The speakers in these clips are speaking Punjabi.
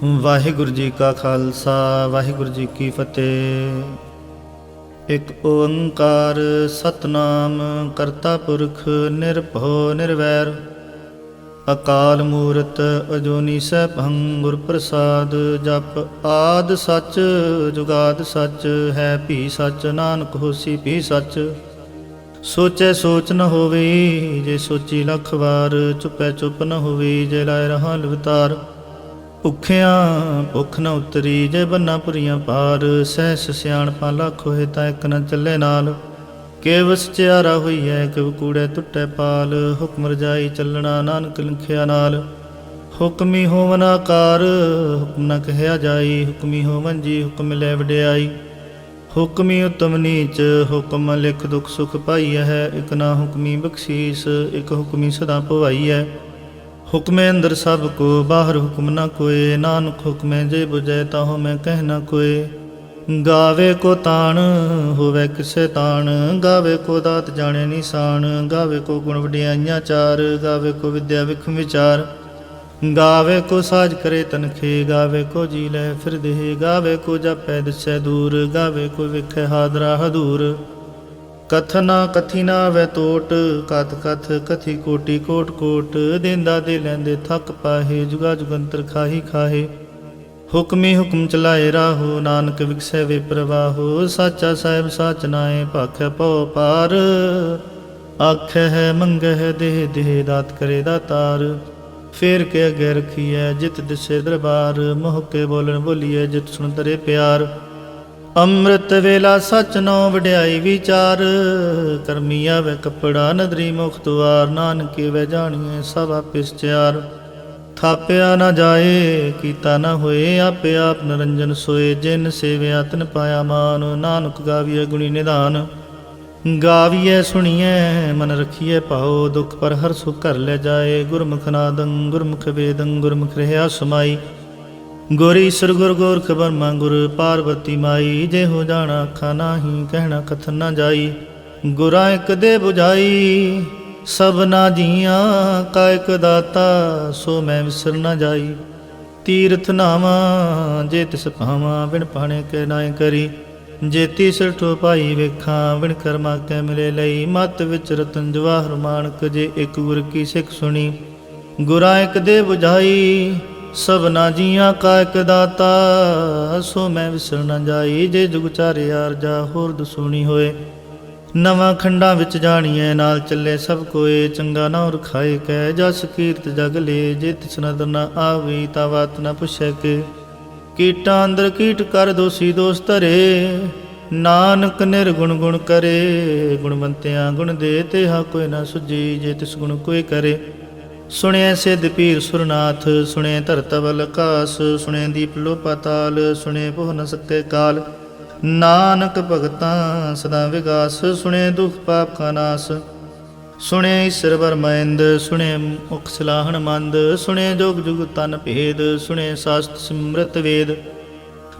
ਵਾਹਿਗੁਰੂ ਜੀ ਕਾ ਖਾਲਸਾ ਵਾਹਿਗੁਰੂ ਜੀ ਕੀ ਫਤਿਹ। ਇੱਕ ਓੰਕਾਰ ਸਤਨਾਮ ਕਰਤਾ ਪੁਰਖ ਨਿਰਭਉ ਨਿਰਵੈਰ ਅਕਾਲ ਮੂਰਤ ਅਜੂਨੀ ਸੈਭੰ ਗੁਰ ਪ੍ਰਸਾਦ। ਜਪ ਆਦ ਸੱਚ ਜੁਗਾਦ ਸੱਚ ਹੈ ਭੀ ਸੱਚ ਨਾਨਕ ਹੋਸੀ ਭੀ ਸੱਚ। ਸੋਚੈ ਸੋਚ ਨ ਹੋਵੇ ਜੇ ਸੋਚੀ ਲੱਖ ਵਾਰ। ਚੁਪੈ ਚੁੱਪ ਨ ਹੋਵੇ ਜੇ ਲਾਇ ਰਹਾ ਲਵਤਾਰ। ਭੁੱਖਿਆਂ ਭੁੱਖ ਨ ਉਤਰੀ ਜੇ ਬੰਨਾ ਪੁਰੀਆਂ ਪਾਰ। ਸਹਿਸ ਸਿਆਣਪਾਂ ਲੱਖ ਹੋਏ ਤਾਂ ਇੱਕ ਨ ਚੱਲੇ ਨਾਲ। ਕਿਵ ਸਚਿਆਰਾ ਹੋਈਐ ਕਿਵ ਕੂੜੈ ਟੁੱਟੈ ਪਾਲ। ਹੁਕਮ ਰਜਾਈ ਚੱਲਣਾ ਨਾਨਕ ਲਿਖਿਆ ਨਾਲ। ਹੁਕਮੀ ਹੋਵਨ ਆਕਾਰ ਹੁਕਮ ਨ ਕਹਿਆ ਜਾਈ। ਹੁਕਮੀ ਹੋਵਨ ਜੀ ਹੁਕਮ ਲੈ ਵਡਿਆਈ। ਹੁਕਮੀ ਉਤਮ ਨੀਚ ਹੁਕਮ ਲਿਖ ਦੁਖ ਸੁਖ ਪਾਈਐ ਹੈ। ਇਕ ਨਾ ਹੁਕਮੀ ਬਖਸ਼ੀਸ ਇਕ ਹੁਕਮੀ ਸਦਾ ਭਵਾਈਐ। ਹੁਕਮੇ ਅੰਦਰ ਸਭ ਕੋ ਬਾਹਰ ਹੁਕਮ ਨ ਕੋਏ। ਨਾਨਕ ਹੁਕਮੇ ਜੇ ਬੁਝੈ ਤਾਹੋ ਮੈਂ ਕਹਿ ਨ ਕੋਏ। ਗਾਵੇ ਕੋ ਤਾਣ ਹੋਵੇ ਕਿਸੇ ਤਾਣ। ਗਾਵੇ ਕੋ ਦਾਤ ਜਾਣੇ ਨਿਸ਼ਾਨ। ਗਾਵੇ ਕੋ ਗੁਣ ਵਡਿਆਈਆਂ ਚਾਰ। ਗਾਵੇ ਕੋ ਵਿਦਿਆ ਵਿਖਮ ਵਿਚਾਰ। ਗਾਵੇ ਕੋ ਸਾਜ ਕਰੇ ਤਨਖੇ। ਗਾਵੇ ਕੋ ਜੀ ਲੈ ਫਿਰ ਦੇਹ। ਗਾਵੇ ਕੋ ਜਾਪੈ ਦਿਸੈ ਦੂਰ। ਗਾਵੇ ਕੋ ਵਿਖੈ ਹਾਦਰਾ ਹਦੂਰ। ਕਥਨਾ ਕਥੀ ਨਾ ਵੈ ਤੋਟ ਕਥ ਕਥ ਕਥੀ ਕੋਟੀ ਕੋਟ ਕੋਟ। ਦੇਂਦਾ ਦੇ ਲੈਂਦੇ ਥੱਕ ਪਾਹੇ ਜੁਗਾ ਜੁਗੰਤਰ ਖਾਹੀ ਖਾਹੇ। ਹੁਕਮੀ ਹੁਕਮ ਚਲਾਏ ਰਾਹੋ ਨਾਨਕ ਵਿਖਸੈ ਵੇ ਪ੍ਰਵਾਹੋ। ਸਾਚਾ ਸਾਹਿਬ ਸਾਚ ਨਾਏ ਭਾਖੈ ਪਉ ਪਾਰ। ਆਖੈ ਹੈ ਮੰਗੈ ਹੈ ਦੇਹ ਦੇਹ ਦਾਤ ਕਰੇ ਦਾਤਾਰ। ਫੇਰ ਕੇ ਅੱਗੇ ਰਖੀਐ ਜਿਤ ਦਿਸੇ ਦਰਬਾਰ। ਮੋਹ ਕੇ ਬੋਲਣ ਬੋਲੀਐ ਜਿਤ ਸੁਣ ਤਰੇ ਪਿਆਰ। ਅੰਮ੍ਰਿਤ ਵੇਲਾ ਸਚ ਨੋ ਵਡਿਆਈ ਵਿਚਾਰ। ਕਰਮੀ ਆਵੇ ਕੱਪੜਾ ਨਦਰੀ ਮੁਖ ਦੁਆਰ। ਨਾਨਕੇ ਵੈ ਜਾਣੀਐ ਸਭ ਆਪੇ ਸਚਿਆਰ। ਥਾਪਿਆ ਨਾ ਜਾਏ ਕੀਤਾ ਨਾ ਹੋਏ ਆਪੇ ਆਪ ਨਿਰੰਜਨ ਸੋਏ। ਜਿਨ ਸੇਵਿਆ ਤਿਨ ਪਾਇਆ ਮਾਨ। ਨਾਨਕ ਗਾਵੀਐ ਗੁਣੀ ਨਿਧਾਨ। ਗਾਵੀਐ ਸੁਣੀਐ ਮਨ ਰਖੀਐ ਭਾਉ। ਦੁਖ ਪਰ ਹਰ ਸੁਖ ਘਰ ਲੈ ਜਾਏ। ਗੁਰਮੁਖ ਨਾਦੰ ਗੁਰਮੁਖ ਵੇਦੰ ਗੁਰਮੁਖ ਰਹਿਆ ਸਮਾਈ। ਗੁਰ ਈਸਰ ਗੁਰ ਗੋਰਖ ਬਰਮਾ ਗੁਰ ਪਾਰਬਤੀ ਮਾਈ। ਜੇ ਹੋ ਜਾਣਾ ਅੱਖਾਂ ਨਾਹੀ ਕਹਿਣਾ ਕਥਨ ਨਾ ਜਾਈ। ਗੁਰਾਂ ਇੱਕ ਦੇ ਬੁਝਾਈ ਸਭਨਾ ਜੀਆਂ ਕਾ ਇਕ ਦਾਤਾ। ਸੋ ਮੈਂ ਵਿਸਰ ਨਾ ਜਾਈ। ਤੀਰਥ ਨਾਵਾਂ ਜੇ ਤਿਸ ਭਾਵਾਂ ਬਿਨ ਪਾਣੇ ਕੇ ਨਾਏ ਕਰੀ। ਜੇ ਤੀਸਰ ਠੋ ਪਾਈ ਵੇਖਾਂ ਬਿਨ ਕਰਮਾ ਕੈ ਮਿਲੇ ਲਈ। ਮਤ ਵਿੱਚ ਰਤਨ ਜਵਾਹਰ ਮਾਣਕ ਜੇ ਇੱਕ ਗੁਰ ਕੀ ਸਿੱਖ ਸੁਣੀ। ਗੁਰਾਂ ਇੱਕ ਦੇ ਬੁਝਾਈ ਸਭਨਾ ਜੀਆਂ ਕਾ ਇਕ ਦਾਤਾ। ਸੋ ਮੈਂ ਵਿਸਰ ਨਾ ਜਾਈ। ਜੇ ਜੁਗ ਚਾਰੇ ਆਰਜਾ ਹੋਰ ਦਸੂਣੀ ਹੋਏ। ਨਵਾਂ ਖੰਡਾਂ ਵਿੱਚ ਜਾਣੀਐ ਨਾਲ ਚੱਲੇ ਸਭ ਕੋਏ। ਚੰਗਾ ਨਾ ਰਖਾਏ ਕੈ ਜਸ ਕੀਰਤ ਜਗ ਲੇ। ਜੇ ਤਿਸ ਨਦਰ ਨ ਆਵੀ ਤਾ ਬਾਤ ਨ ਪੁੱਛੈ ਕੇ। ਕੀਟਾਂ ਅੰਦਰ ਕੀਟ ਕਰ ਦੋਸੀ ਦੋਸ ਧਰੇ। ਨਾਨਕ ਨਿਰਗੁਣ ਗੁਣ ਕਰੇ। ਗੁਣਵੰਤਿਆਂ ਗੁਣ ਦੇ ਤੇਹਾ ਕੋਈ ਨਾ ਸੁਝੀ। ਜੇ ਤਿਸ ਗੁਣ ਕੋਈ ਕਰੇ। ਸੁਣਿਐ ਸਿੱਧ ਪੀਰ ਸੁਰਨਾਥ ਸੁਣਿਐ ਧਰਤ ਬਲ ਆਕਾਸ। ਸੁਣਿਐ ਦੀਪ ਲੋ ਪਾਤਾਲ ਸੁਣਿਐ ਪੋਹ ਨ ਸਕੈ ਕਾਲ। ਨਾਨਕ ਭਗਤਾਂ ਸਦਾ ਵਿਗਾਸ। ਸੁਣਿਐ ਦੁਖ ਪਾਪ ਕਾ ਨਾਸ। ਸੁਣਿਐ ਈਸਰ ਬਰਮੈਂਦ ਸੁਣਿਐ ਮੁਖ ਸਲਾਹਣ ਮੰਦ। ਸੁਣਿਐ ਜੋਗ ਜੁਗ ਤਨ ਭੇਦ। ਸੁਣਿਐ ਸਾਸਤ ਸਿਮਰਤ ਵੇਦ।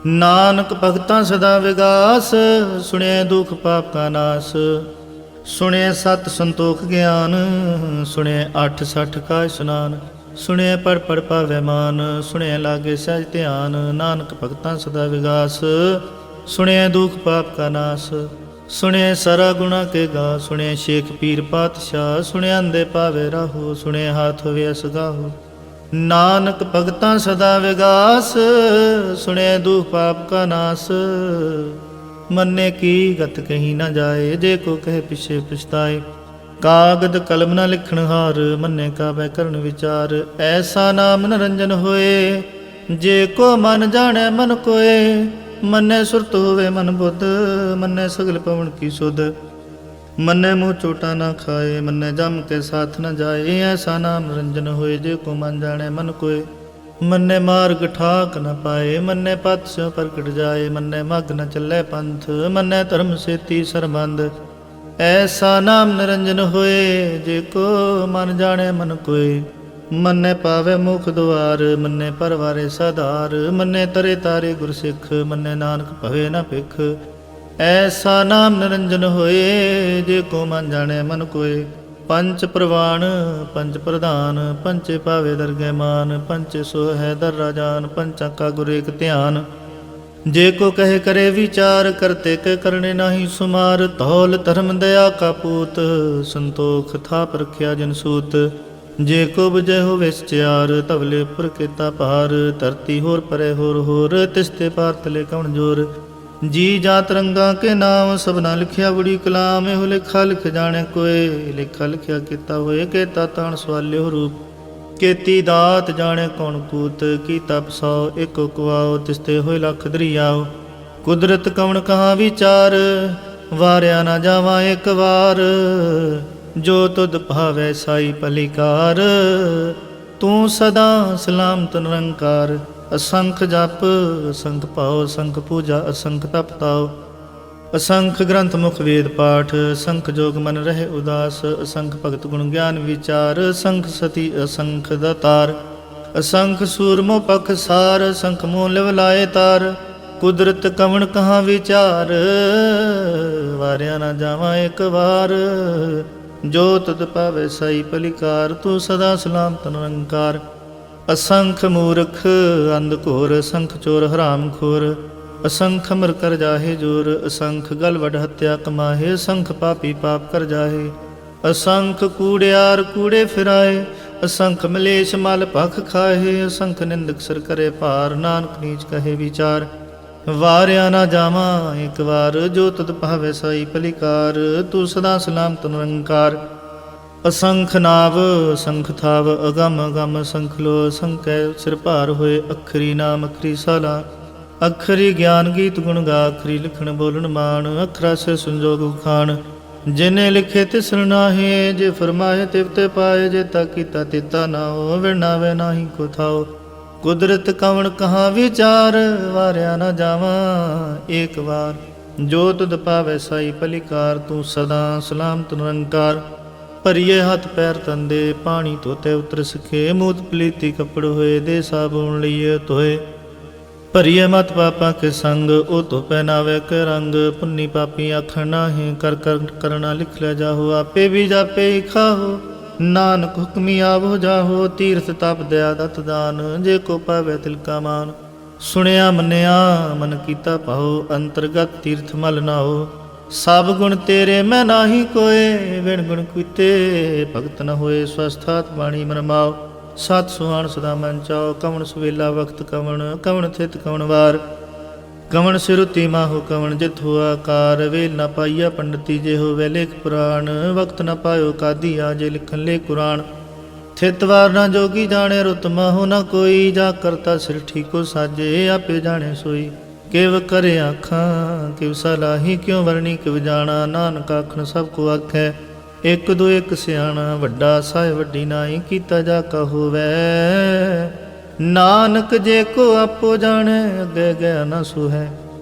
ਨਾਨਕ ਭਗਤਾਂ ਸਦਾ ਵਿਗਾਸ। ਸੁਣਿਐ ਦੁਖ ਪਾਪ ਕਾ ਨਾਸ। ਸੁਣਿਐ ਸਤ ਸੰਤੋਖ ਗਿਆਨ। ਸੁਣਿਐ 8 60 ਕਾ ਇਸ਼ਨਾਨ। ਸੁਣਿਐ ਪੜ ਪੜ ਪਾਵੈ ਮਾਨ। ਸੁਣਿਐ ਲਾਗੇ ਸਹਿਜ ਧਿਆਨ। ਨਾਨਕ ਭਗਤਾਂ ਸਦਾ ਵਿਗਾਸ। ਸੁਣਿਐ ਦੁਖ ਪਾਪ ਕਾ ਨਾਸ। ਸੁਣਿਐ ਸਾਰਾ ਗੁਣਾ ਕੇ ਗਾ। ਸੁਣਿਐ ਸ਼ੇਖ ਪੀਰ ਪਾਤਸ਼ਾਹ। ਸੁਣਿਐ ਅੰਦੇ ਪਾਵੇ ਰਾਹੋ। ਸੁਣਿਐ ਹਾਥ ਹੋਵੇ ਅਸਗਾਹੋ। ਨਾਨਕ ਭਗਤਾਂ ਸਦਾ ਵਿਗਾਸ। ਸੁਣਿਐ ਦੁਖ ਪਾਪ ਕਾ ਨਾਸ। ਮੰਨੇ ਕੀ ਗਤ ਕਹੀ ਨਾ ਜਾਏ। ਜੇ ਕੋ ਕਹੇ ਪਿਛੇ ਪਛਤਾਏ। ਕਾਗਦ ਕਲਮ ਨਾ ਲਿਖਣ ਹਾਰ। ਮੰਨੇ ਕਾਬੈ ਕਰਨ ਵਿਚਾਰ। ਐਸਾ ਨਾਮ ਨਿਰੰਜਨ ਹੋਏ। ਜੇ ਕੋ ਮਨ ਜਾਣੈ ਮਨ ਕੋਏ। ਮੰਨੇ ਸੁਰਤ ਹੋਵੇ ਮਨ ਬੁੱਧ। ਮੰਨੇ ਸਗਲ ਪਵਨ ਕੀ ਸੁਧ। ਮੰਨੇ ਮੂੰਹ ਚੋਟਾ ਨਾ ਖਾਏ। ਮੰਨੇ ਜਮ ਕੇ ਸਾਥ ਨ ਜਾਏ। ਐਸਾ ਨਾਮ ਨਿਰੰਜਨ ਹੋਏ। ਜੇ ਕੋ ਮਨ ਜਾਣੈ ਮਨ ਕੋਏ। ਮੰਨੇ ਮਾਰਗ ਠਾਕ ਨ ਪਾਏ। ਮੰਨੇ ਪਤ ਸਿਉ ਪ੍ਰਗਟ ਜਾਏ। ਮੰਨੇ ਮਗ ਨ ਚੱਲੇ ਪੰਥ। ਮੰਨੇ ਧਰਮ ਸੇਤੀ ਸਰਬੰਧ। ਐਸਾ ਨਾਮ ਨਿਰੰਜਨ ਹੋਏ। ਜੇ ਕੋ ਮਨ ਜਾਣੈ ਮਨ ਕੋਏ। ਮੰਨੇ ਪਾਵੇ ਮੁਖ ਦੁਆਰ। ਮੰਨੇ ਪਰਵਾਰੇ ਸਾਧਾਰ। ਮੰਨੇ ਤਰੇ ਤਾਰੇ ਗੁਰ ਸਿੱਖ। ਮੰਨੇ ਨਾਨਕ ਭਵੇ ਨ ਭਿਖ। ਐਸਾ ਨਾਮ ਨਿਰੰਜਨ ਹੋਏ। ਜੇ ਕੋ ਮਨ ਜਾਣੈ ਮਨ ਕੋਏ। ਪੰਚ ਪ੍ਰਵਾਨ ਪੰਚ ਪ੍ਰਧਾਨ, ਪੰਚੇ ਭਾਵੇ ਦਰਗਹਿ ਮਾਨ, ਪੰਚੇ ਸੋ ਹੈ ਦਰ ਰਾਜਾਨ, ਪੰਚਾਂ ਕਾ ਗੁਰ ਏਕ ਧਿਆਨ। ਜੇ ਕੋ ਕਹੇ करे विचार, करते के करने नाही सुमार। धौल धर्म दया का पूत, संतोख थाप रखिया जन सूत। जे को बुझे हो विचार, तबले उपर केता पार। धरती होर परे होर, तिसते पार तले कौन जोर। जी जात रंगा के नाम, सबना लिखिया बड़ी कलाम। एहो लिखा लिख जाने कोय, लिखा लिखिया केता होए। केता ताण सवाल्यो रूप, केती दात जाने कौन कूत। कीता पसौ एको कुआओ, तिसते होए लख दरियाओ। कुदरत कवण कहाँ विचार, वारिया ना जावा एक वार। जो तुद भावै साई पलिकार, तू सदा सलामत निरंकार। असंख जप असंख पाओ, असंख पूजा असंख तप ताओ। असंख ग्रंथ मुख वेद पाठ, असंख जोग मन रहे उदास। असंख भगत गुण ज्ञान विचार, असंख सती असंख दातार। असंख सूरमो पख सार, असंख मोह लिव लाए तार। कुदरत कवण कहाँ विचार, वारिया ना जावा एक वार। जो तुद पावे साई पलिकार, तू सदा सलामत निरंकार। असंख मूर्ख अंध घोर, असंख चोर हराम खोर। असंख अमर कर जाहे जोर, असंख गल वड हत्या कमाहे। असंख पापी पाप कर जाहे, असंख कूड़ियार कूड़े फिराए। असंख मलेश मल भख खाहे, असंख निंदक सर करे पार। नानक नीच कहे विचार, वारिया ना जावा एक वार। जो तुद पावे साई पलिकार, तू सदा सलामत निरंकार। असंख नाव असंख थाव, अगम अगम असंख लो। असंख सिर भार होए, अखरी नाम अखरी साला। अखरी ज्ञान गीत गुण गा, अखरी लिखण बोलन मान। अखरा से संजोग उखान, जिने लिखे तिसर नाहे। जे फरमाए तिवते पाए, जे ता कीता तिता ना हो। विनावे नाही को थाओ, कुदरत कवण कहाँ विचार। वारिया ना जावा एक वार। जो तुद पावे साई पलिकार, तू सदा सलामत निरंकार। ਭਰੀਏ ਹੱਥ ਪੈਰ ਤੰਦੇ, ਪਾਣੀ ਧੋਤੇ ਉਤਰ ਸਕੇ। ਮੂਤ ਪਲੀਤੀ ਕੱਪੜ ਹੋਏ, ਦੇ ਸਾਬੂਨ ਲਈਏ ਧੋਏ। ਭਰੀਏ ਮਤ ਪਾਪਾ ਕੇ ਸੰਗ, ਉਹ ਧੋ ਪਹਿਨਾਵੇ ਕੇ ਰੰਗ। ਪੁੰਨੀ ਪਾਪੀ ਆਖਣ ਨਾਹੀਂ, ਕਰ ਕਰ ਕਰਨਾ ਲਿਖ ਲੈ ਜਾਹੋ। ਆਪੇ ਵੀ ਜਾਪੇ ਹੀ ਖਾਹੋ, ਨਾਨਕ ਹੁਕਮੀ ਆਵੋ ਜਾਹੋ। ਤੀਰਥ ਤਪ ਦਇਆ ਦਤ ਦਾਨ, ਜੇ ਕੋ ਪਾਵੇ ਤਿਲਕਾ ਮਾਨ। ਸੁਣਿਆ ਮੰਨਿਆ ਮਨ ਕੀਤਾ ਭਾਉ, ਅੰਤਰਗਤ ਤੀਰਥ ਮਲ ਨਾਓ। ਸਭ ਗੁਣ ਤੇਰੇ ਮੈਂ ਨਾਹੀ ਕੋਏ, ਵਿਣ ਗੁਣ ਕੀਤੇ ਭਗਤ ਨ ਹੋਏ। ਸਵਸਥਾਤ ਬਾਣੀ ਮਨ ਮਾਓ, ਸਤ ਸੁਹਾਣ ਸਦਾ ਮਨ ਚਾਓ। ਕਵਣ ਸੁਵੇਲਾ ਵਕਤ ਕਵਣ, ਕਵਣ ਥਿਤ ਕਵਣ ਵਾਰ। ਕਵਣ ਸਿਰੁਤੀ ਮਾਹੋ ਕਵਣ ਜਿਤ ਹੋਆ ਕਾਰ। ਵੇਲ ਨਾ ਪਾਈਆ ਪੰਡਤੀ, ਜੇ ਹੋਵੇ ਲੇਖ ਪੁਰਾਣ। ਵਕਤ ਨ ਪਾਇਓ ਕਾਦੀ, ਆ ਜੇ ਲਿਖਣ ਲੇ ਕੁਰਾਨ। ਥਿਤ ਵਾਰ ਨਾ ਜੋਗੀ ਜਾਣੇ, ਰੁਤ ਮਾਹੋ ਨਾ ਕੋਈ। ਜਾ ਕਰਤਾ ਸਿਰ ਠੀਕੋ ਸਾਜੇ, ਆਪੇ ਜਾਣੇ ਸੋਈ। ਕਿਵ ਕਰੇ ਆਖਾਂ ਕਿਵ ਸਲਾਹੀ, ਕਿਉ ਵਰਣੀ ਕਿਵ ਜਾਣਾ। ਨਾਨਕ ਆਖਣ ਸਭ ਕੋ ਆਖੈ, ਇੱਕ ਦੋ ਇੱਕ ਸਿਆਣਾ। ਵੱਡਾ ਸਾਹਿਬ ਵੱਡੀ ਨਾਈ, ਕੀਤਾ ਜਾ ਕਾ ਹੋਵੈ। ਨਾਨਕ ਜੇ ਕੋ ਆਪੋ ਜਾਣੈ, ਅੱਗੇ ਗਿਆ ਨਾ ਸੁਹੈ।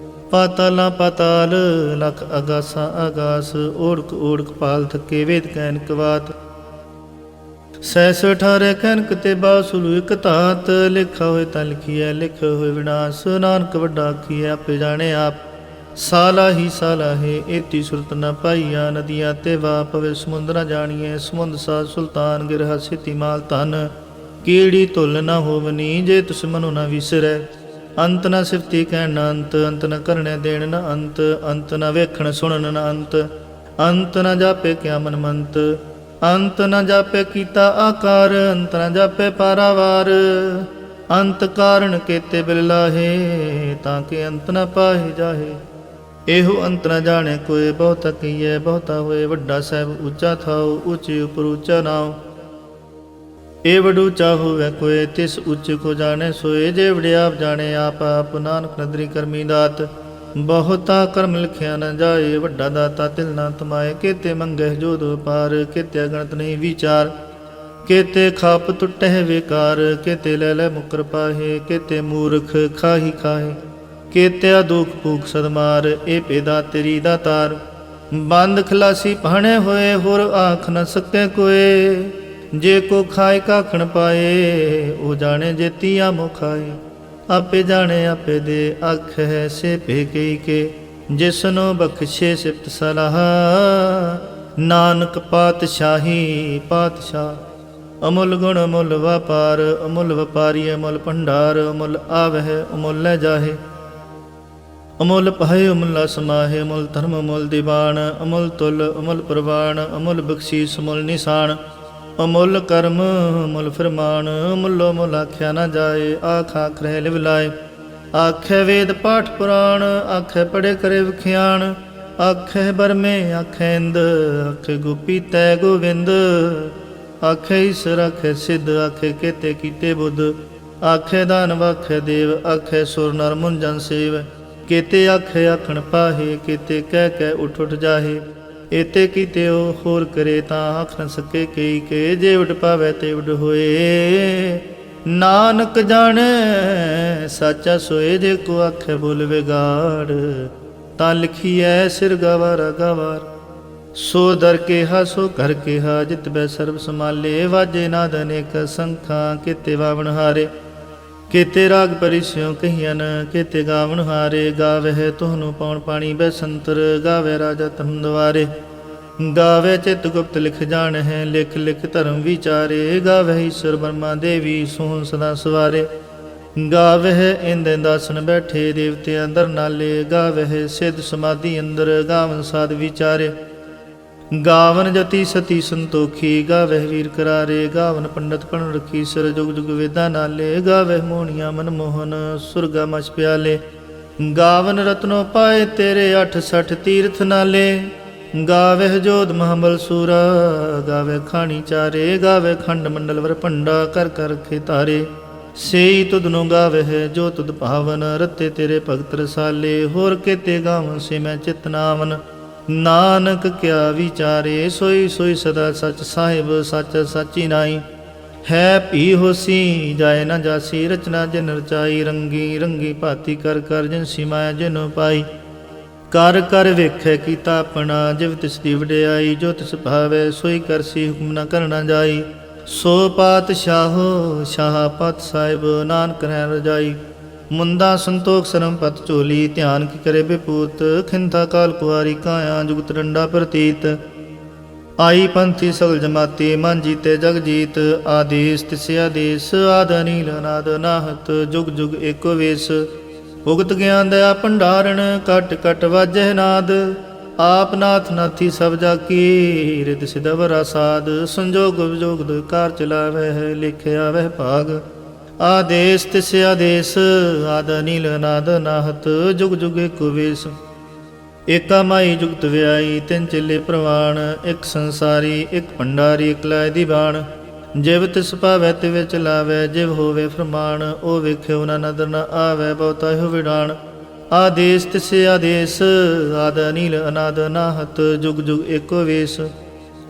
ਪਾਤਾਲਾਂ ਪਾਤਾਲ ਲਖ ਅਗਾਸਾਂ ਆਗਾਸ। ਓੜਕ ਓੜਕ ਪਾਲ ਥਕੇ, ਵੇਦ ਕੈਨਕ ਵਾਤ। ਸੈਸ 18 ਕਨਕ ਤੇ ਬਾਸੁਲੂ ਇਕ ਧਾਤ। ਲਿਖਾ ਹੋਏ ਤਾਂ ਲਿਖੀਐ, ਲਿਖੇ ਹੋਏ ਵਿਨਾਸ਼। ਨਾਨਕ ਵੱਡਾ ਆਖੀਐ, ਆਪੇ ਜਾਣੇ ਆਪ। ਸਾਲਾ ਹੀ ਸਾਲਾ ਹੈ, ਏਤੀ ਸੁਰਤ ਨ ਪਾਈਆ। ਨਦੀਆਂ ਤੇ ਵਾ ਪਵੇ, ਸਮੁੰਦ ਨ ਜਾਣੀਐ। ਸਮੁੰਦ ਸਾਧ ਸੁਲਤਾਨ, ਗਿਰਹਾ ਸਿਤੀ ਮਾਲ ਧਨ। ਕੀੜੀ ਧੁਲ ਨ ਹੋਵਨੀ, ਜੇ ਤੁਸ ਮਨੁ ਨ ਵਿਸਰੈ। ਅੰਤ ਨ ਸਿਫਤੀ ਕਹਿਣ ਨ ਅੰਤ, ਅੰਤ ਨ ਕਰਨੇ ਦੇਣ ਨ ਅੰਤ। ਅੰਤ ਨ ਵੇਖਣ ਸੁਣਨ ਨ ਅੰਤ, ਅੰਤ ਨ ਜਾਪੇ ਕਿਆ ਮਨ ਮੰਤ। ਅੰਤ ਨ ਜਾਪੇ ਕੀਤਾ ਆਕਾਰ, ਅੰਤ ਨ ਜਾਪੇ ਪਾਰਾਵਾਰ। ਅੰਤ ਕਾਰਨ ਕੇਤੇ ਬਿਲ ਲਾਹੇ, ਤਾਂ ਕਿ ਅੰਤ ਨ ਪਾਹੇ ਜਾਹੇ। ਇਹੋ ਅੰਤ ਨ ਜਾਣੇ ਕੋਏ, ਬਹੁਤਾ ਕਹੀਏ ਬਹੁਤਾ ਹੋਏ। ਵੱਡਾ ਸਾਹਿਬ ਉੱਚਾ ਥਾਉ, ਉੱਚੇ ਉਪਰ ਉੱਚਾ ਨਾਉ। ਇਹ ਵਡ ਉੱਚਾ ਹੋਵੇ ਕੋਏ, ਤਿਸ ਉੱਚ ਕੋ ਜਾਣੇ ਸੋਏ। ਜੇ ਵਡਿਆਪ ਜਾਣੇ ਆਪ ਆਪ, ਨਾਨਕ ਨਦਰੀ ਕਰਮੀ ਦਾਤ। ਬਹੁਤਾ ਕਰਮ ਲਿਖਿਆ ਨ ਜਾਏ, ਵੱਡਾ ਦਾਤਾ ਤਿਲ ਨਾ ਤਮਾਏ। ਕੇਤੇ ਮੰਗਹਿ ਜੋਧ ਪਾਰ, ਕੇਤੇ ਗਣਤ ਨਹੀਂ ਵਿਚਾਰ। ਕੇਤੇ ਖਾਪ ਟੁੱਟਹਿ ਵੇਕਾਰ, ਕੇਤੇ ਲੈ ਲੈ ਮੁਕਰ ਪਾਹੇ। ਕੇਤੇ ਮੂਰਖ ਖਾਹੀ ਖਾਹੇ, ਕੇਤੇ ਦੁਖ ਭੂਖ ਸਦਮਾਰ। ਇਹ ਪੇਦਾ ਤੇਰੀ ਦਾਤਾਰ, ਬੰਦ ਖਲਾਸੀ ਭਾਣੇ ਹੋਏ। ਹੋਰ ਆਖ ਨ ਸਕੇ ਕੋਏ, ਜੇ ਕੋ ਖਾਏ ਕਾਖਣ ਪਾਏ। ਉਹ ਜਾਣੇ ਜੇਤੀ ਆਮੋ ਖਾਏ, ਆਪੇ ਜਾਣੇ ਆਪੇ ਦੇ। ਆਖ ਹੈ ਸੇ ਭੇ ਕਈ ਕੇ, ਜਿਸਨੋ ਬਖਸ਼ੇ ਸਿਫਤ ਸਲਾਹ। ਨਾਨਕ ਪਾਤਸ਼ਾਹੀ ਪਾਤਸ਼ਾਹ। ਅਮੁੱਲ ਗੁਣ ਅਮੁੱਲ ਵਪਾਰ, ਅਮੁੱਲ ਵਪਾਰੀ ਅਮੁੱਲ ਭੰਡਾਰ, ਅਮੁੱਲ ਆਵਹਿ ਅਮੁੱਲ ਲੈ ਜਾਹੇ। ਅਮੁੱਲ ਪਾਏ ਅਮੁੱਲਾ ਸਮਾਹੇ, ਅਮੁੱਲ ਧਰਮ ਅਮੁੱਲ ਦੀਵਾਨ, ਅਮੁੱਲ ਤੁਲ ਅਮੁੱਲ ਪ੍ਰਵਾਨ, ਅਮੁੱਲ ਬਖਸ਼ੀਸ ਅਮੁੱਲ ਨਿਸ਼ਾਨ, ਅਮੁੱਲ ਕਰਮ ਅਮੁੱਲ ਫਰਮਾਨ, ਅਮੁੱਲੋ ਮੁੱਲ ਆਖਿਆ ਨਾ ਜਾਏ, ਆਖ ਆਖ ਰਹਿ ਲਿਵ ਲਾਏ। ਆਖੇ ਵੇਦ ਪਾਠ ਪੁਰਾਣ, ਆਖੇ ਪੜੇ ਕਰੇ ਵਿਖਿਆਣ, ਆਖੇ ਬਰਮੇ ਆਖੇ ਇੰਦ, ਆਖੇ ਗੋਪੀ ਤੈ ਗੋਵਿੰਦ, ਆਖੇ ਈਸਰ ਆਖੇ ਸਿੱਧ, ਆਖੇ ਕੇਤੇ ਕੀਤੇ ਬੁੱਧ, ਆਖੇ ਦਾਨਵ ਆਖੇ ਦੇਵ, ਆਖੇ ਸੁਰ ਨਰ ਮੁਨ ਜਨ ਸੇਵ, ਕੇਤੇ ਆਖੇ ਆਖਣ ਪਾਹੇ, ਕੇਤੇ ਕਹਿ ਕਹਿ ਉਠ ਉਠ ਜਾਹੇ। ਏਤੇ ਕੀਤੇ ਉਹ ਹੋਰ ਕਰੇ ਤਾਂ ਆਖ ਨ ਸਕੇ ਕਈ ਕੇ, ਜੇ ਉਡ ਪਾਵੈ ਤੇ ਉਡ ਹੋਏ। ਨਾਨਕ ਜਾਣੈ ਸਾਚਾ ਸੋਏ, ਜੇ ਕੋ ਆਖੇ ਬੋਲ ਵਿਗਾੜ, ਤਾਂ ਲਿਖੀਐ ਸਿਰ ਗਵਾਰਾ ਗਵਾਰ। ਸੋ ਦਰ ਕੇਹਾ ਸੋ ਘਰ ਕੇਹਾ, ਜਿਤ ਬੈ ਸਰਬ ਸਮਾਲੇ, ਵਾਜੇ ਨਾਦ ਅਨੇਕ ਸੰਖਾਂ, ਕੇਤੇ ਵਾਵਣ ਹਾਰੇ। ਕੇਤੇ ਰਾਗ ਪਰਿਸਿਉ ਕਹੀਅਨ, ਕੇਤੇ ਗਾਵਣ ਹਾਰੇ। ਗਾਵਹਿ ਤੁਹਾਨੂੰ ਪਉਣ ਪਾਣੀ ਬੈਸੰਤਰ, ਗਾਵੇ ਰਾਜਾ ਧਰਮ ਦੁਆਰੇ। ਗਾਵੇ ਚਿਤ ਗੁਪਤ ਲਿਖ ਜਾਣਹਿ, ਲਿਖ ਲਿਖ ਧਰਮ ਵਿਚਾਰੇ। ਗਾਵਹਿ ਈਸ਼ਰ ਬਰਮਾ ਦੇਵੀ, ਸੋਹਣ ਸਦਾ ਸਵਾਰੇ। ਗਾਵਹਿ ਇੰਦ ਇੰਦਾਸਨ ਬੈਠੇ, ਦੇਵਤੇ ਅੰਦਰ ਨਾਲੇ। ਗਾਵਹਿ ਸਿੱਧ ਸਮਾਧੀ ਅੰਦਰ, ਗਾਵਨ ਸਾਧ ਵਿਚਾਰੇ। ਗਾਵਨ ਜਤੀ ਸਤੀ ਸੰਤੋਖੀ, ਗਾਵਹਿ ਵੀਰ ਕਰਾਰੇ। ਗਾਵਨ ਪੰਡਤ ਪਣ ਰਖੀ, ਸਰ ਜੁਗ ਜੁਗ ਵੇਦਾਂ ਨਾਲੇ। ਗਾਵਹਿ ਮੋਹਣੀਆਂ ਮਨਮੋਹਨ, ਸੁਰਗਾ ਮਛ ਪਿਆਲੇ। ਗਾਵਨ ਰਤਨੋ ਪਾਏ ਤੇਰੇ, 68 ਤੀਰਥ ਨਾਲੇ। ਗਾਵਹਿ ਜੋਧ ਮਹਾਬਲ ਸੂਰਾ, ਗਾਵਹਿ ਖਾਣੀ ਚਾਰੇ। ਗਾਵਹਿ ਖੰਡ ਮੰਡਲ ਵਰ ਭੰਡਾ, ਕਰ ਕਰ ਰਖੇ ਤਾਰੇ। ਸੇਈ ਤੁਧ ਨੂੰ ਗਾਵਹਿ ਜੋ ਤੁਧ ਭਾਵਨ, ਰਤੇ ਤੇਰੇ ਭਗਤ ਰਸਾਲੇ। ਹੋਰ ਕੇਤੇ ਗਾਵਨ ਸੇ ਮੈਂ ਚਿਤ ਨਾਵਨ, ਨਾਨਕ ਕਿਆ ਵਿਚਾਰੇ। ਸੋਈ ਸੋਈ ਸਦਾ ਸਚ ਸਾਹਿਬ, ਸੱਚ ਸਾਚੀ ਨਾਈ। ਹੈ ਭੀ ਹੋਸੀ ਜਾਏ ਨਾ ਜਾਸੀ, ਰਚਨਾ ਜਿਨ ਰਚਾਈ। ਰੰਗੀ ਰੰਗੀ ਭਾਤੀ ਕਰ ਕਰ, ਜਿਨ ਸਿਮਾਇਆ ਜਿਨ ਪਾਈ। ਕਰ ਕਰ ਵੇਖੈ ਕੀਤਾ ਆਪਣਾ, ਜਿਵ ਤਿਸ ਦੀ ਵਡਿਆਈ। ਜੋ ਤਿਸ ਭਾਵੈ ਸੋਈ ਕਰਸੀ, ਹੁਕਮ ਨ ਕਰਨਾ ਜਾਈ। ਸੋ ਪਾਤਸ਼ਾਹੋ ਸ਼ਾਹ ਪਤ ਸਾਹਿਬ, ਨਾਨਕ ਰਹਿ ਰਜਾਈ। ਮੁੰਦਾ ਸੰਤੋਖ ਸਰਮ ਪਤ ਝੋਲੀ, ਧਿਆਨ ਕੀ ਕਰੇ ਬਿਪੂਤ। ਖਿੰਥਾ ਕਾਲ ਕੁਆਰੀ ਕਾਇਆ, ਜੁਗਤ ਡੰਡਾ ਪ੍ਰਤੀਤ। ਆਈ ਪੰਥੀ ਸਗਲ ਜਮਾਤੀ, ਮਨ ਜੀਤੇ ਜਗ ਜੀਤ। ਆਦੇਸ ਤਿਸ ਆਦੇਸ, ਆਦ ਅਨੀਲ ਅਨਾਦ ਨਾਹਤ। ਜੁਗ ਜੁਗ ਏਕੋ ਵੇਸ, ਉਗਤ ਗਿਆਨ ਦਇਆ ਭੰਡਾਰਣ। ਕਟ ਕਟ ਵਾਜਹਿ ਨਾਦ, ਆਪ ਨਾਥ ਨਾਥੀ ਸਭ ਜਾ ਕੀ। ਰਿਦ ਸਿਧ ਵਰਾ ਸਾਧ, ਸੰਜੋਗ ਵਿਜੋਗ ਦੁਇ ਕਾਰ ਚਲਾਵਹਿ। ਲਿਖਿਆ ਵਹਿ ਭਾਗ, ਆਦੇਸ ਤਿਸ ਆਦੇਸ। ਆਦ ਅਨੀਲ ਅਨਾਦ ਨਾਹਤ, ਜੁਗ ਜੁਗ ਏਕੋ ਵੇਸ। ਏਕਾ ਮਾਈ ਜੁਗਤ ਵਿਆਈ, ਤਿੰਨ ਚੇਲੇ ਪ੍ਰਵਾਣ। ਇੱਕ ਸੰਸਾਰੀ ਇੱਕ ਭੰਡਾਰੀ, ਇੱਕ ਲਾਇ ਦੀ ਬਾਣ। ਜਿਵ ਤਿਸ ਭਾਵੈ ਤਿਵ ਚਲਾਵੈ, ਜਿਵ ਹੋਵੇ ਫਰਮਾਨ। ਉਹ ਵੇਖਿਓ ਨਾ ਨਦਰ ਨ ਆਵੈ, ਬਹੁਤਾ ਹੋ ਵਿਡਾਣ। ਆਦੇਸ ਤਿਸ ਆਦੇਸ, ਆਦ ਅਨੀਲ ਅਨਾਦ ਨਾਹਤ। ਜੁਗ ਜੁਗ ਏਕੋ ਵੇਸ।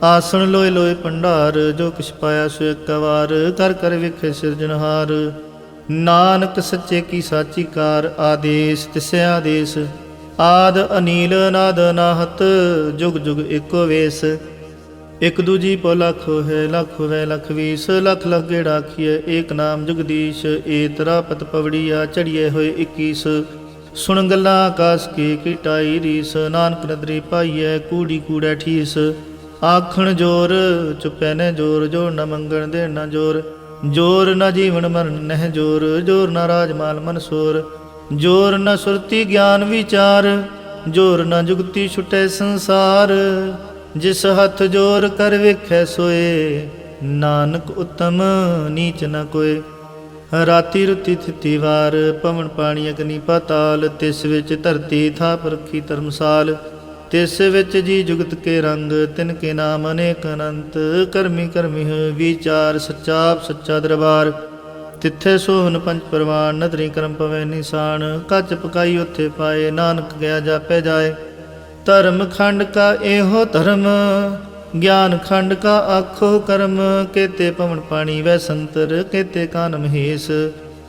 ਆਸਣ ਲੋਏ ਲੋਏ ਭੰਡਾਰ, ਜੋ ਕਿਛ ਪਾਇਆ ਸੋ ਇੱਕ ਵਾਰ। ਕਰ ਕਰ ਵੇਖੇ ਸਿਰਜਣਹਾਰ, ਨਾਨਕ ਸੱਚੇ ਕੀ ਸਾਚੀ ਕਾਰ। ਆਦੇਸ ਤਿਸ ਆਦੇਸ, ਆਦ ਅਨੀਲ ਅਨਾਦ ਨਾਹਤ। ਜੁਗ ਜੁਗ ਏਕੋ ਵੇਸ। ਇਕ ਦੂਜੀ ਪੋ ਲੱਖ ਹੋਏ, ਲੱਖ ਹੋਵੇ ਲੱਖ ਵੀਸ। ਲੱਖ ਲੱਖ ਗੇੜਾ ਆਖੀਐ, ਏਕ ਨਾਮ ਜਗਦੀਸ਼। ਏ ਤਰਾ ਪਤ ਪਵੜੀਆ, ਚੜੀਏ ਹੋਏ 21। ਸੁਣ ਗੱਲਾਂ ਆਕਾਸ ਕੀ ਟਾਈ ਰੀਸ। ਨਾਨਕ ਨਦਰੀ ਪਾਈਐ, ਕੂੜੀ ਕੂੜੈ ਠੀਸ। ਆਖਣ ਜੋਰ ਚੁੱਪੈ ਨੇ ਜੋਰ, ਜੋਰ ਨ ਮੰਗਣ ਦੇਣ ਨ ਜੋਰ। ਜੋਰ ਨ ਜੀਵਨ ਮਰਨ ਨਹਿ ਜੋਰ, ਜੋਰ ਨ ਰਾਜ ਮਾਲ ਮਨ ਸੋਰ। ਜੋਰ ਨ ਸੁਰਤੀ ਗਿਆਨ ਵਿਚਾਰ, ਜੋਰ ਨ ਜੁਗਤੀ ਛੁਟੈ ਸੰਸਾਰ। ਜਿਸ ਹੱਥ ਜੋਰ ਕਰ ਵੇਖੈ ਸੋਏ, ਨਾਨਕ ਉਤਮ ਨੀਚ ਨ ਕੋਏ। ਰਾਤੀ ਰੁਤੀ ਥਿਤੀ ਵਾਰ, ਪਵਨ ਪਾਣੀ ਅਗਨੀ ਪਾਤਾਲ। ਤਿਸ ਵਿੱਚ ਧਰਤੀ ਥਾਪ ਰੱਖੀ ਧਰਮਸਾਲ। ਤਿਸ ਵਿੱਚ ਜੀ ਜੁਗਤ ਕੇ ਰੰਗ, ਤਿਨ ਕੇ ਨਾਮ ਅਨੇਕ ਅਨੰਤ। ਕਰਮੀ ਕਰਮੀ ਵਿਚਾਰ, ਸੱਚਾ ਸੱਚਾ ਦਰਬਾਰ। ਤਿੱਥੇ ਸੋਹਨ ਪੰਜ ਪਰਵਾਨ, ਨਦਰੀ ਕਰਮ ਪਵੈ ਨਿਸ਼ਾਨ। ਕੱਚ ਪਕਾਈ ਉੱਥੇ ਪਾਏ, ਨਾਨਕ ਗਿਆ ਜਾਪੈ ਜਾਏ। ਧਰਮ ਖੰਡ ਕਾ ਇਹੋ ਧਰਮ, ਗਿਆਨ ਖੰਡ ਕਾ ਆਖੋ ਕਰਮ। ਕੇਤੇ ਪਵਨ ਪਾਣੀ ਵੈ ਸੰਤਰ, ਕੇਤੇ ਕਾਨ ਮਹੇਸ਼।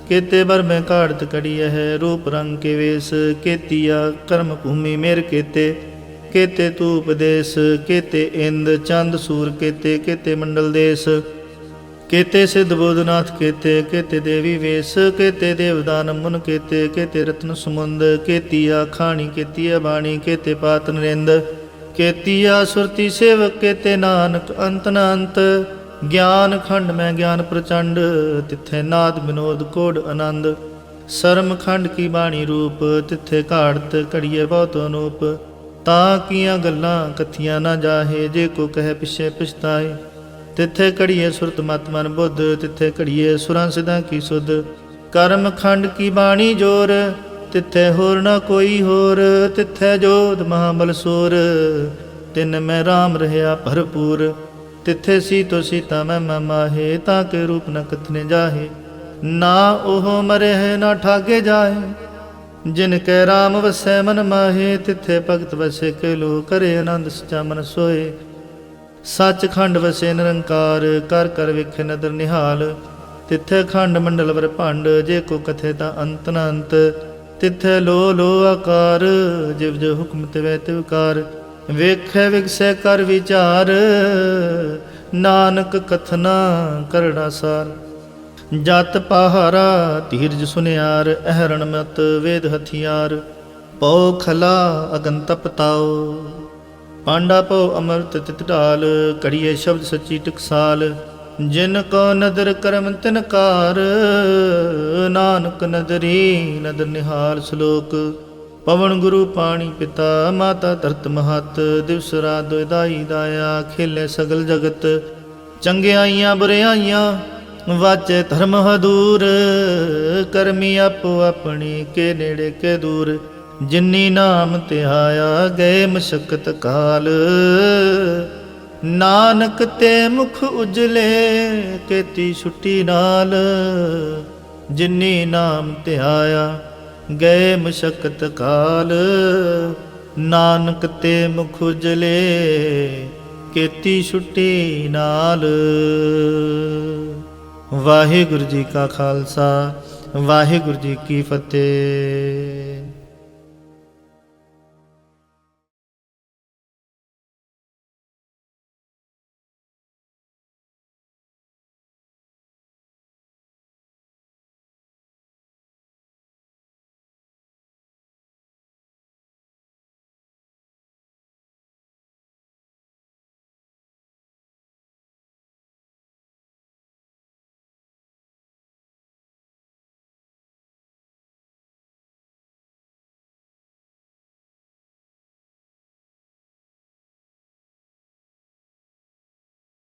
ਕੇਤੇ ਬਰਮੈ ਕਾੜਤ ਕੜੀਐ ਹੈ, ਰੂਪ ਰੰਗ ਕੇ ਵੇਸ। ਕੇਤੀਆ ਕਰਮ ਭੂਮੀ ਮੇਰ ਕੇਤੇ, ਕੇਤੇ ਤੂ ਉਪਦੇਸ। ਕੇਤੇ ਇੰਦ ਚੰਦ ਸੂਰ ਕੇਤੇ, ਕੇਤੇ ਮੰਡਲ ਦੇਸ। ਕੇਤੇ ਸਿੱਧ ਬੋਧਨਾਥ ਕੇਤੇ, ਕੇਤੇ ਦੇਵੀ ਵੇਸ। ਕੇਤੇ ਦੇਵਦਾਨ ਮੁਨ ਕੇਤੇ, ਕੇਤੇ ਰਤਨ ਸਮੁੰਦ। ਕੇਤੀਆ ਖਾਣੀ ਕੇਤੀਆ ਬਾਣੀ, ਕੇਤੇ ਪਾਤ ਨਰਿੰਦ। केतिया सुरति सेवक केते नानक अंत न अंत। ज्ञान खंड में ज्ञान प्रचंड तिथे नाद विनोद कोड आनंद। शर्म खंड की बाणी रूप तिथे घाड़त घड़िए बहुत अनूप। ता किया गल्लां कथियां ना जाहे जे को कहे पिछे पछताए। तिथे घड़िए सुरत मत मन बुद्ध तिथे घड़िए सुरां सिद्धां की सुध। कर्म खंड की बाणी जोर तिथे होर न कोई होर। तिथे जोध महाबल सोर तिन में राम रहया भरपूर। तिथे सीतो सीता मैं माहे ताके रूप न कथने जाहे। ना ओह मरे है ना ठागे जाहे जिनके राम वसै मन माहे। तिथे भगत वसे के लो करे आनंद सचा मन सोए। सच खंड वसे निरंकार कर कर विखे नदर निहाल। तिथे खंड मंडल वर भंड जे को कथे ता अंत न अंत। तिथे लो लो आकार जिव जो हुक्म तिवै तिवकार। ਵੇਖੈ ਵਿਗਸੈ ਕਰ ਵਿਚਾਰ ਨਾਨਕ ਕਥਨਾ ਕਰੜਾ ਸਾਰ। ਜਤ ਪਹਾਰਾ ਧੀਰਜ ਸੁਨਿਆਰ ਅਹਰਣ ਮਤ ਵੇਦ ਹਥਿਆਰ। ਪਉ ਖਲਾ ਅਗਨ ਤਪਤਾਓ ਪਾਂਡਾ ਪਉ ਅਮਰਤ ਤਿਤ ਢਾਲ। ਘੜੀਏ ਸ਼ਬਦ ਸੱਚੀ ਟਕਸਾਲ ਜਿਨ ਕੋ ਨਦਰ ਕਰਮ ਤਿਨ ਕਾਰ। ਨਾਨਕ ਨਦਰੀ ਨਦਰ ਨਿਹਾਲ। ਸ਼ਲੋਕ ਪਵਨ ਗੁਰੂ ਪਾਣੀ ਪਿਤਾ ਮਾਤਾ ਧਰਤ ਮਹਤ। ਦਿਵਸ ਰਾਤ ਦੁਇਦਾਈ ਦਾਇਆ ਖੇਲੇ ਸਗਲ ਜਗਤ। ਚੰਗਿਆਈਆਂ ਬੁਰਿਆਈਆਂ ਵਾਚੇ ਧਰਮ ਹਦੂਰ। ਕਰਮੀ ਆਪੋ ਆਪਣੀ ਕੇ ਨੇੜੇ ਕੇ ਦੂਰ। ਜਿਨੀ ਨਾਮ ਧਿਆਇਆ ਗਏ ਮਸ਼ਕਤ ਕਾਲ। ਨਾਨਕ ਤੇ ਮੁਖ ਉਜਲੇ ਕੀਤੀ ਛੁੱਟੀ ਨਾਲ। ਜਿਨੀ ਨਾਮ ਧਿਆਇਆ ਗਏ ਮਸ਼ਕਤ ਕਾਲ। ਨਾਨਕ ਤੇ ਮੁਖ ਉਜਲੇ ਕੀਤੀ ਛੁੱਟੀ ਨਾਲ। ਵਾਹਿਗੁਰੂ ਜੀ ਕਾ ਖਾਲਸਾ ਵਾਹਿਗੁਰੂ ਜੀ ਕੀ ਫਤਿਹ।